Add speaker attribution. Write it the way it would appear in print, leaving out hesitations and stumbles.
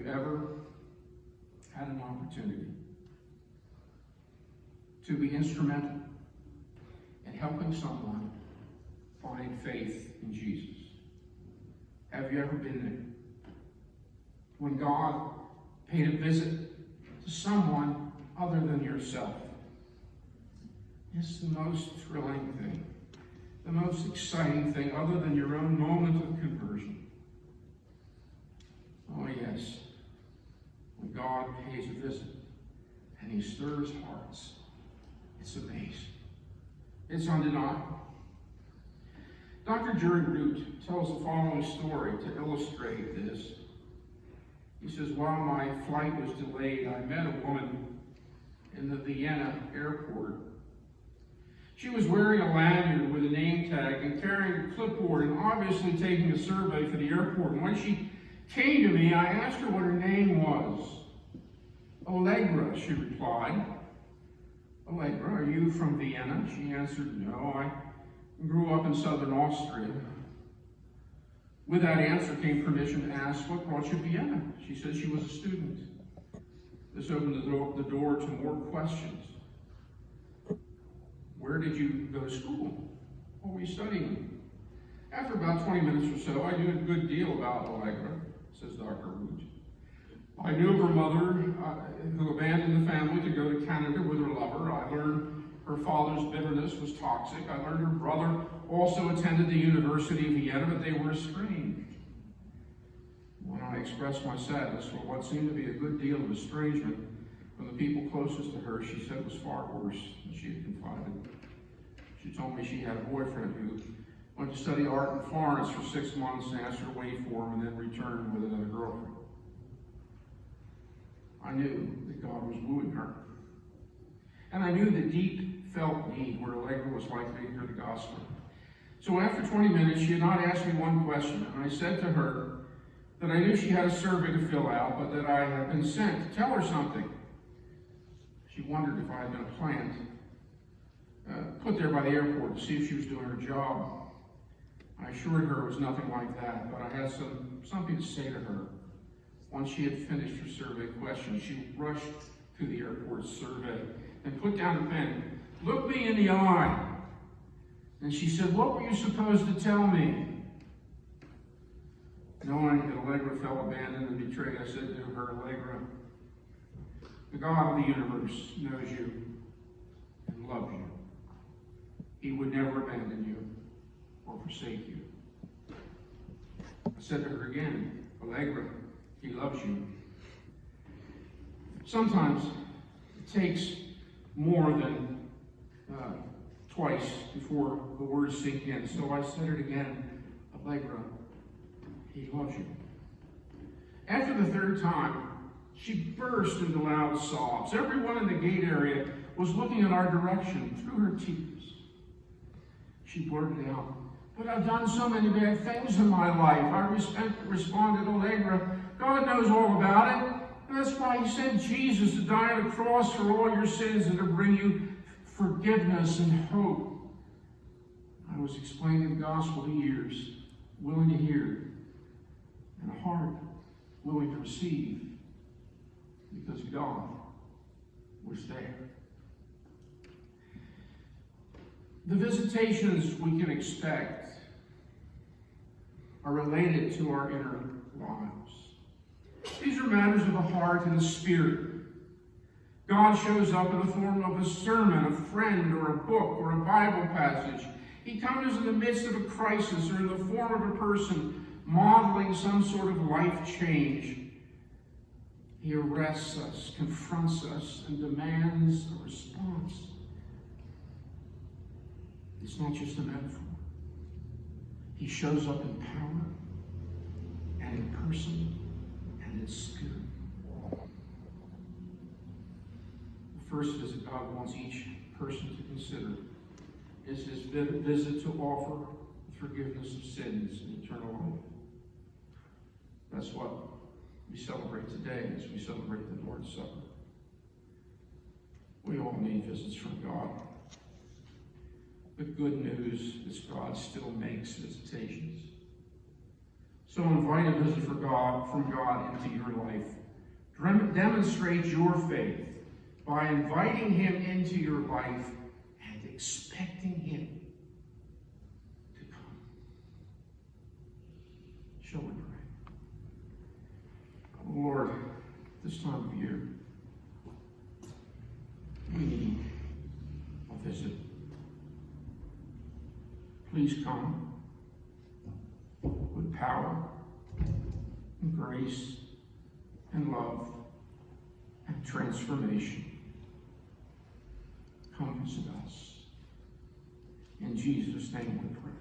Speaker 1: you ever had an opportunity to be instrumental in helping someone find faith in Jesus? Have you ever been there? When God paid a visit to someone other than yourself. It's the most thrilling thing, the most exciting thing other than your own moment of conversion. Oh yes, when God pays a visit and he stirs hearts, it's amazing. It's undeniable. Dr. Jerry Root tells the following story to illustrate this. He says, while my flight was delayed, I met a woman in the Vienna airport. She was wearing a lanyard with a name tag and carrying a clipboard and obviously taking a survey for the airport. And when she came to me, I asked her what her name was. Allegra, she replied. Allegra, are you from Vienna? She answered, no, I grew up in southern Austria. With that answer came permission to ask, what brought you to Vienna? She said she was a student. This opened the door to more questions. Where did you go to school? What were you studying? After about 20 minutes or so, I knew a good deal about Allegra, says Dr. Root. I knew of her mother who abandoned the family to go to Canada with her lover. I learned her father's bitterness was toxic. I learned her brother also attended the University of Vienna, but they were estranged. When I expressed my sadness for what seemed to be a good deal of estrangement from the people closest to her, she said it was far worse than she had confided. She told me she had a boyfriend who went to study art in Florence for 6 months and asked her to wait for him and then returned with another girlfriend. I knew that God was wooing her. And I knew the deep felt need where Allegra was likely to hear the gospel. So after 20 minutes, she had not asked me one question, and I said to her that I knew she had a survey to fill out, but that I had been sent to tell her something. She wondered if I had been a plant put there by the airport to see if she was doing her job. I assured her it was nothing like that, but I had something to say to her. Once she had finished her survey question, she rushed to the airport survey and put down the pen. Look me in the eye. And she said, what were you supposed to tell me? Knowing that Allegra felt abandoned and betrayed, I said to her, Allegra, the God of the universe knows you and loves you. He would never abandon you or forsake you. I said to her again, Allegra, he loves you. Sometimes it takes more than twice before the words sink in. So I said it again, Allegra, he loves you. After the third time, she burst into loud sobs. Everyone in the gate area was looking in our direction through her tears. She blurted out, but I've done so many bad things in my life. I responded, Allegra, God knows all about it. And that's why he sent Jesus to die on the cross for all your sins and to bring you forgiveness and hope. I was explaining the gospel to ears willing to hear and a heart willing to receive because God was there. The visitations we can expect are related to our inner lives. These are matters of the heart and the spirit. God shows up in the form of a sermon, a friend, or a book, or a Bible passage. He comes in the midst of a crisis or in the form of a person modeling some sort of life change. He arrests us, confronts us, and demands a response. It's not just a metaphor. He shows up in power and in person and in spirit. The first visit God wants each person to consider is his visit to offer forgiveness of sins and eternal life. That's what we celebrate today as we celebrate the Lord's Supper. We all need visits from God. The good news is God still makes visitations. So invite a visit from God into your life. Demonstrate your faith by inviting him into your life and expecting him to come. Shall we pray? Oh Lord, this time of year, we need a visit. Please come with power and grace and love and transformation. Come visit us. In Jesus' name we pray.